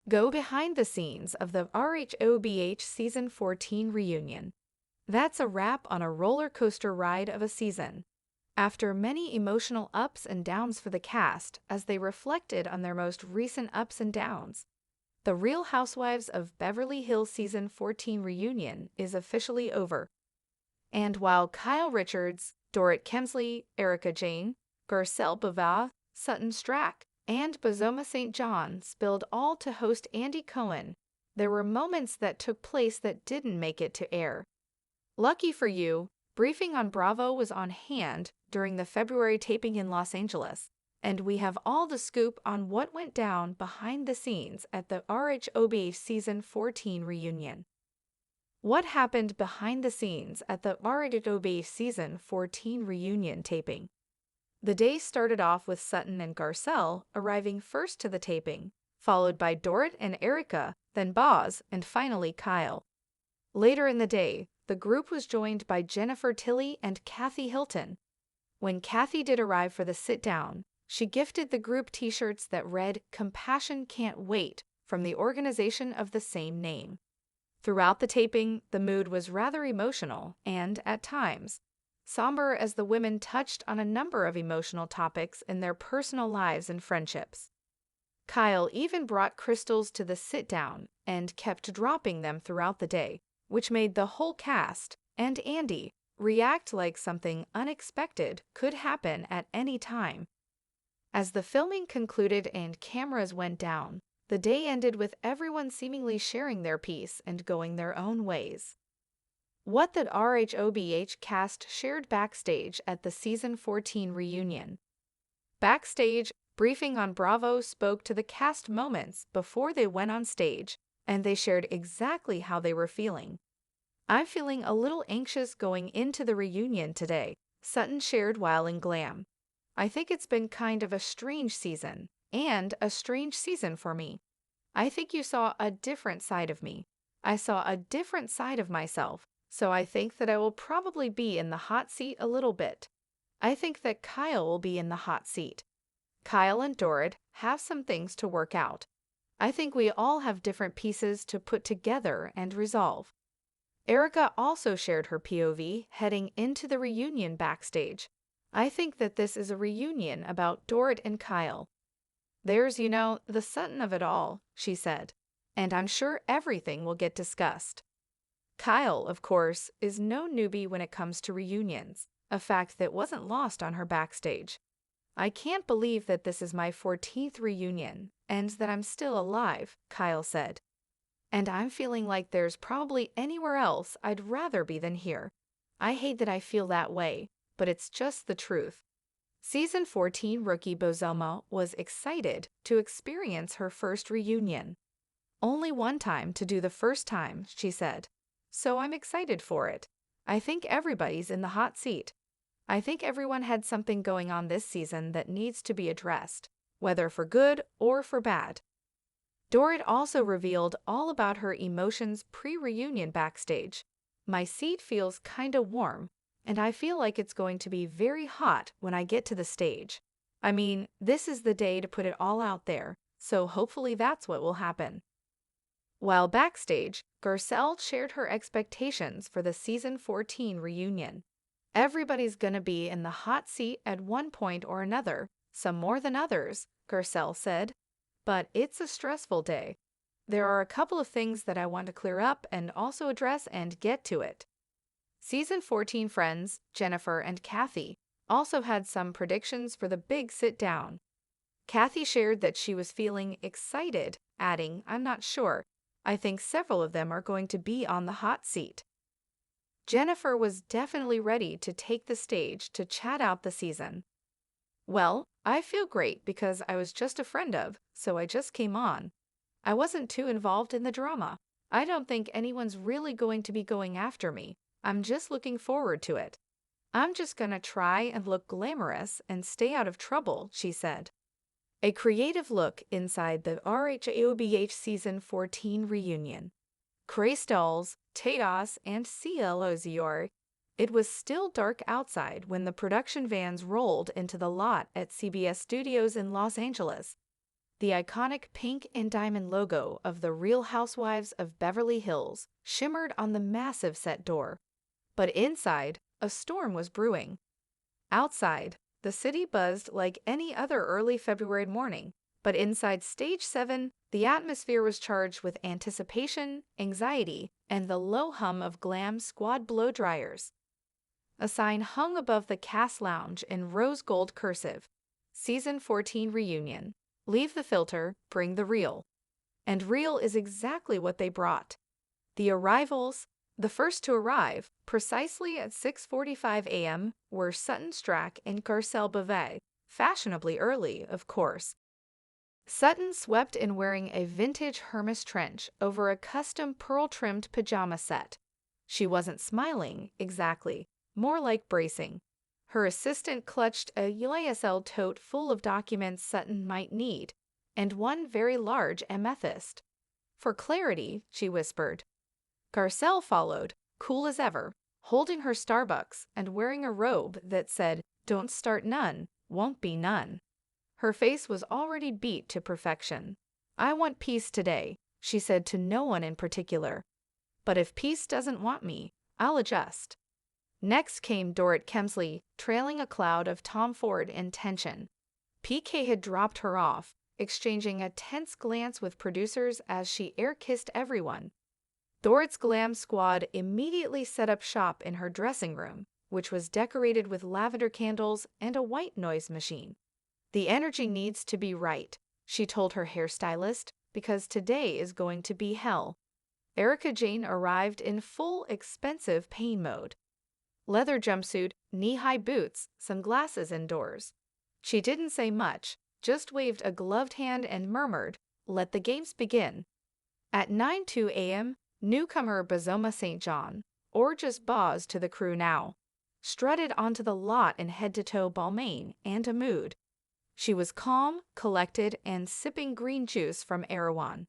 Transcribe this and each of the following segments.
Go behind the scenes of the RHOBH Season 14 reunion. That's a wrap on a roller coaster ride of a season. After many emotional ups and downs for the cast as they reflected on their most recent ups and downs, the Real Housewives of Beverly Hills Season 14 reunion is officially over. And while Kyle Richards, Dorit Kemsley, Erica Jane, Garcelle Bava, Sutton Strack, and Bozoma St. John spilled all to host Andy Cohen, there were moments that took place that didn't make it to air. Lucky for you, briefing on Bravo was on hand during the February taping in Los Angeles, and we have all the scoop on what went down behind the scenes at the RHOBH Season 14 reunion. What happened behind the scenes at the RHOBH Season 14 reunion taping? The day started off with Sutton and Garcelle arriving first to the taping, followed by Dorit and Erica, then Boz, and finally Kyle. Later in the day, the group was joined by Jennifer Tilly and Kathy Hilton. When Kathy did arrive for the sit-down, she gifted the group t-shirts that read "Compassion Can't Wait" from the organization of the same name. Throughout the taping, the mood was rather emotional and, at times, somber as the women touched on a number of emotional topics in their personal lives and friendships. Kyle even brought crystals to the sit-down and kept dropping them throughout the day, which made the whole cast and Andy react like something unexpected could happen at any time. As the filming concluded and cameras went down, the day ended with everyone seemingly sharing their piece and going their own ways. What the RHOBH cast shared backstage at the Season 14 reunion. Backstage, briefing on Bravo spoke to the cast moments before they went on stage, and they shared exactly how they were feeling. "I'm feeling a little anxious going into the reunion today," Sutton shared while in glam. "I think it's been kind of a strange season, and a strange season for me. I think you saw a different side of me. I saw a different side of myself, so I think that I will probably be in the hot seat a little bit. I think that Kyle will be in the hot seat. Kyle and Dorit have some things to work out. I think we all have different pieces to put together and resolve." Erica also shared her POV heading into the reunion backstage. "I think that this is a reunion about Dorit and Kyle. There's, the Sutton of it all," she said, "and I'm sure everything will get discussed." Kyle, of course, is no newbie when it comes to reunions, a fact that wasn't lost on her backstage. "I can't believe that this is my 14th reunion and that I'm still alive," Kyle said. "And I'm feeling like there's probably anywhere else I'd rather be than here. I hate that I feel that way, but it's just the truth." Season 14 rookie Bozoma was excited to experience her first reunion. "Only one time to do the first time," she said. "So I'm excited for it. I think everybody's in the hot seat. I think everyone had something going on this season that needs to be addressed, whether for good or for bad." Dorit also revealed all about her emotions pre-reunion backstage. "My seat feels kinda warm, and I feel like it's going to be very hot when I get to the stage. I mean, this is the day to put it all out there, so hopefully that's what will happen." While backstage, Garcelle shared her expectations for the Season 14 reunion. "Everybody's gonna be in the hot seat at one point or another, some more than others," Garcelle said. "But it's a stressful day. There are a couple of things that I want to clear up and also address and get to it." Season 14 friends, Jennifer and Kathy, also had some predictions for the big sit-down. Kathy shared that she was feeling excited, adding, "I'm not sure. I think several of them are going to be on the hot seat." Jennifer was definitely ready to take the stage to chat out the season. "Well, I feel great because I was just a friend of, so I just came on. I wasn't too involved in the drama. I don't think anyone's really going to be going after me. I'm just looking forward to it. I'm just gonna try and look glamorous and stay out of trouble," she said. A creative look inside the RHOBH Season 14 reunion. Crystals, Teos, and CLOZR. It was still dark outside when the production vans rolled into the lot at CBS Studios in Los Angeles. The iconic pink and diamond logo of the Real Housewives of Beverly Hills shimmered on the massive set door. But inside, a storm was brewing. Outside, the city buzzed like any other early February morning, but inside Stage 7, the atmosphere was charged with anticipation, anxiety, and the low hum of glam squad blow dryers. A sign hung above the cast lounge in rose gold cursive. Season 14 reunion. Leave the filter, bring the real. And real is exactly what they brought. The arrivals, the first to arrive, precisely at 6:45 a.m., were Sutton Stracke and Garcelle Beauvais, fashionably early, of course. Sutton swept in wearing a vintage Hermes trench over a custom pearl-trimmed pajama set. She wasn't smiling, exactly, more like bracing. Her assistant clutched a USL tote full of documents Sutton might need, and one very large amethyst. For clarity, she whispered. Garcelle followed, cool as ever, holding her Starbucks and wearing a robe that said, "Don't start none, won't be none." Her face was already beat to perfection. "I want peace today," she said to no one in particular. "But if peace doesn't want me, I'll adjust." Next came Dorrit Kemsley, trailing a cloud of Tom Ford and tension. PK had dropped her off, exchanging a tense glance with producers as she air-kissed everyone. Dorrit's glam squad immediately set up shop in her dressing room, which was decorated with lavender candles and a white noise machine. "The energy needs to be right," she told her hairstylist, "because today is going to be hell." Erika Jayne arrived in full expensive pain mode. Leather jumpsuit, knee-high boots, some glasses indoors. She didn't say much, just waved a gloved hand and murmured, "Let the games begin." At 9:02 a.m., newcomer Bazoma St. John, or just Boz to the crew now, strutted onto the lot in head-to-toe Balmain and a mood. She was calm, collected, and sipping green juice from Erewhon.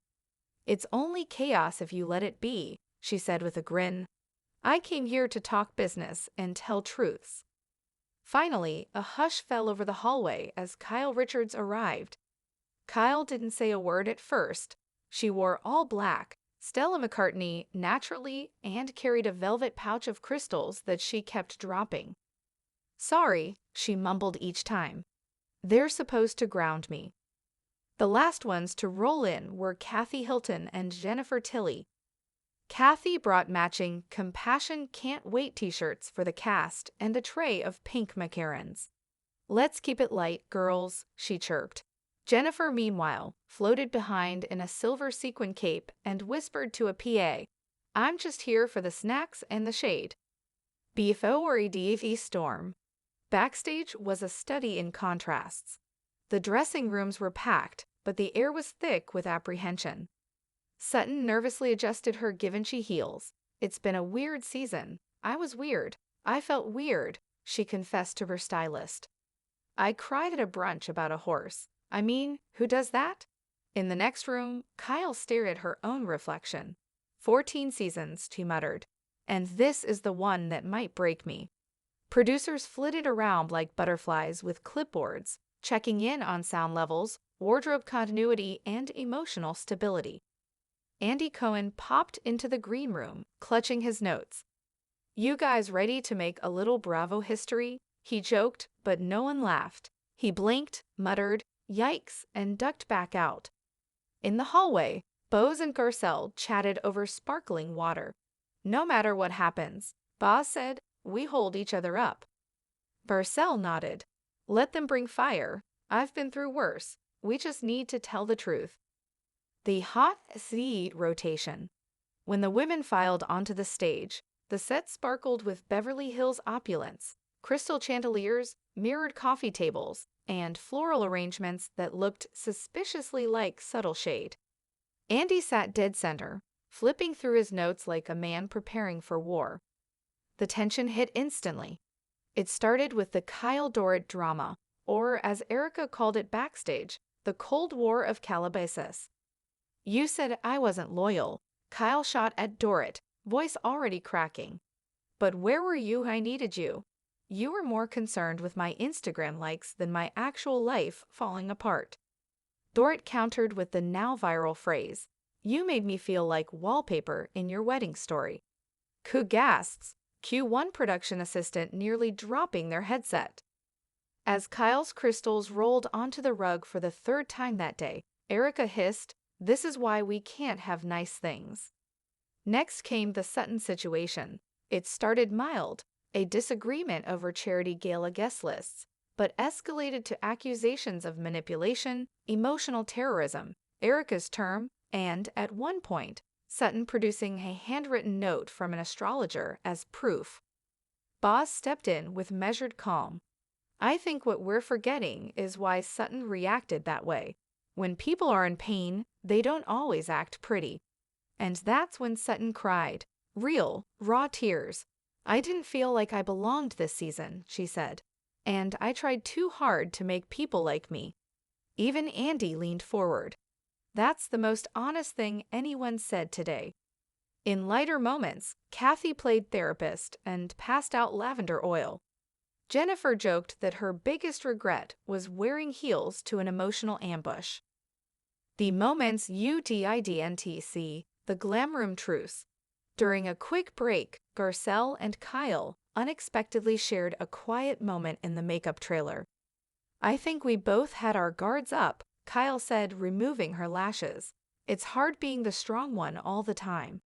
"It's only chaos if you let it be," she said with a grin. "I came here to talk business and tell truths." Finally, a hush fell over the hallway as Kyle Richards arrived. Kyle didn't say a word at first. She wore all black, Stella McCartney naturally, and carried a velvet pouch of crystals that she kept dropping. "Sorry," she mumbled each time. "They're supposed to ground me." The last ones to roll in were Kathy Hilton and Jennifer Tilly. Kathy brought matching Compassion Can't Wait t-shirts for the cast and a tray of pink macarons. "Let's keep it light, girls," she chirped. Jennifer, meanwhile, floated behind in a silver sequin cape and whispered to a PA, "I'm just here for the snacks and the shade." BFO or EDV storm. Backstage was a study in contrasts. The dressing rooms were packed, but the air was thick with apprehension. Sutton nervously adjusted her Givenchy heels. "It's been a weird season. I was weird. I felt weird," she confessed to her stylist. "I cried at a brunch about a horse. I mean, who does that?" In the next room, Kyle stared at her own reflection. 14 seasons, she muttered. "And this is the one that might break me." Producers flitted around like butterflies with clipboards, checking in on sound levels, wardrobe continuity, and emotional stability. Andy Cohen popped into the green room, clutching his notes. "You guys ready to make a little Bravo history?" He joked, but no one laughed. He blinked, muttered, "Yikes," and ducked back out. In the hallway, Boz and Garcelle chatted over sparkling water. "No matter what happens," Boz said, "we hold each other up." Garcelle nodded. "Let them bring fire. I've been through worse. We just need to tell the truth." The hot seat rotation. When the women filed onto the stage, the set sparkled with Beverly Hills opulence, crystal chandeliers, mirrored coffee tables, and floral arrangements that looked suspiciously like subtle shade. Andy sat dead center, flipping through his notes like a man preparing for war. The tension hit instantly. It started with the Kyle Dorrit drama, or as Erika called it backstage, the Cold War of Calabasas. "You said I wasn't loyal," Kyle shot at Dorrit, voice already cracking. "But where were you when I needed you? You were more concerned with my Instagram likes than my actual life falling apart." Dort countered with the now viral phrase, "You made me feel like wallpaper in your wedding story." Ku gasps, Q1 production assistant nearly dropping their headset. As Kyle's crystals rolled onto the rug for the third time that day, Erica hissed, "This is why we can't have nice things." Next came the Sutton situation. It started mild, a disagreement over charity gala guest lists, but escalated to accusations of manipulation, emotional terrorism, Erica's term, and, at one point, Sutton producing a handwritten note from an astrologer as proof. Boz stepped in with measured calm. "I think what we're forgetting is why Sutton reacted that way. When people are in pain, they don't always act pretty." And that's when Sutton cried. Real, raw tears. "I didn't feel like I belonged this season," she said. "And I tried too hard to make people like me." Even Andy leaned forward. "That's the most honest thing anyone said today." In lighter moments, Kathy played therapist and passed out lavender oil. Jennifer joked that her biggest regret was wearing heels to an emotional ambush. The moments UDIDNTC, the glam room truce. During a quick break, Garcelle and Kyle unexpectedly shared a quiet moment in the makeup trailer. "I think we both had our guards up," Kyle said, removing her lashes. "It's hard being the strong one all the time."